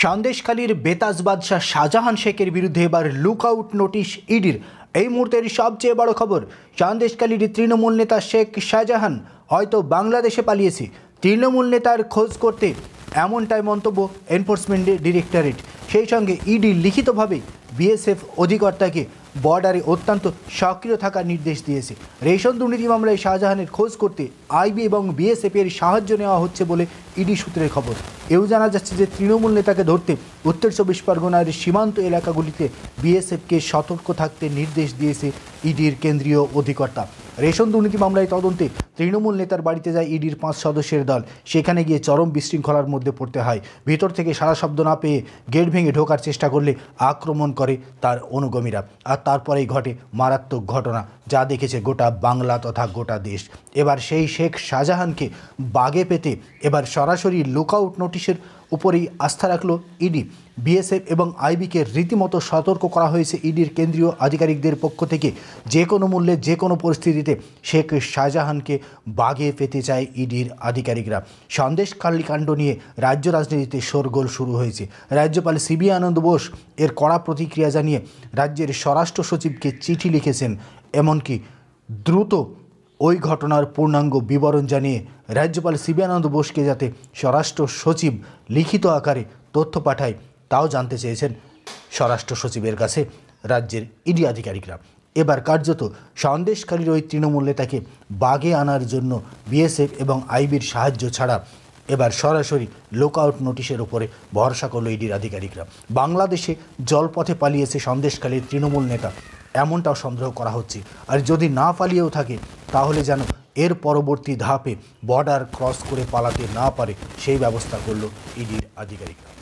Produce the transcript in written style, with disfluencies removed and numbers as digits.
সন্দেশখালীর বেতাজ বাদশাহ শাহজাহান শেখের বিরুদ্ধে এবার লুকআউট নোটিশ ইডির। এই মুহূর্তের সবচেয়ে বড় খবর, সন্দেশখালীর তৃণমূল নেতা শেখ শাহজাহান হয়তো বাংলাদেশে পালিয়েছে। তৃণমূল নেতার খোঁজ করতে এমনটাই মন্তব্য এনফোর্সমেন্ট ডিরেক্টরেট। সেই সঙ্গে ইডি লিখিতভাবে বিএসএফ অধিকর্তাকে বর্ডারে অত্যন্ত সক্রিয় থাকার নির্দেশ দিয়েছে। রেশন দুর্নীতি মামলায় শাহজাহানের খোঁজ করতে আইবি এবং বিএসএফের সাহায্য নেওয়া হচ্ছে বলে ইডি সূত্রের খবর। এও জানা যাচ্ছে যে তৃণমূল নেতাকে ধরতে উত্তর চব্বিশ পরগনার সীমান্ত এলাকাগুলিতে বিএসএফকে সতর্ক থাকতে নির্দেশ দিয়েছে ইডির কেন্দ্রীয় অধিকর্তা। রেশন দুর্নীতি মামলায় তদন্তে তৃণমূল নেতার বাড়িতে যায় ইডির 5 সদস্যের দল। সেখানে গিয়ে চরম বিশৃঙ্খলার মধ্যে পড়তে হয়। ভিতর থেকে সারা শব্দ না পেয়ে গেট ভেঙে ঢোকার চেষ্টা করলে আক্রমণ করে তার অনুগামীরা। আর তারপরেই ঘটে মারাত্মক ঘটনা, যা দেখেছে গোটা বাংলা তথা গোটা দেশ। এবার সেই শেখ শাহজাহানকে বাগে পেতে এবার সরাসরি লুকআউট নোটিশের উপরেই আস্থা রাখল ইডি। বিএসএফ এবং আইবিকে রীতিমতো সতর্ক করা হয়েছে ইডির কেন্দ্রীয় আধিকারিকদের পক্ষ থেকে। যে কোনো মূল্যে যে কোনো পরিস্থিতিতে শেখ শাহজাহানকে বাগে পেতে চায় ইডির আধিকারিকরা। সন্দেশখালী কাণ্ড নিয়ে রাজ্য রাজনীতিতে শোরগোল শুরু হয়েছে। রাজ্যপাল সিবি আনন্দ বোস এর কড়া প্রতিক্রিয়া জানিয়ে রাজ্যের স্বরাষ্ট্র সচিবকে চিঠি লিখেছেন। এমনকি দ্রুত ওই ঘটনার পূর্ণাঙ্গ বিবরণ জানিয়ে রাজ্যপাল সিবি আনন্দ বোসকে যাতে স্বরাষ্ট্র সচিব লিখিত আকারে তথ্য পাঠায় তাও জানতে চেয়েছেন স্বরাষ্ট্র সচিবের কাছে রাজ্যের ইডি আধিকারিকরা। এবার কার্যত সন্দেশখালীর ওই তৃণমূল নেতাকে বাগে আনার জন্য বিএসএফ এবং আইবির সাহায্য ছাড়া এবার সরাসরি লুকআউট নোটিশের উপরে ভরসা করল ইডির আধিকারিকরা। বাংলাদেশে জলপথে পালিয়েছে সন্দেশখালীর তৃণমূল নেতা, এমনটাও সন্দেহ করা হচ্ছে। আর যদি না পালিয়েও থাকে তাহলে যেন এর পরবর্তী ধাপে বর্ডার ক্রস করে পালাতে না পারে সেই ব্যবস্থা করল ইডির আধিকারিকরা।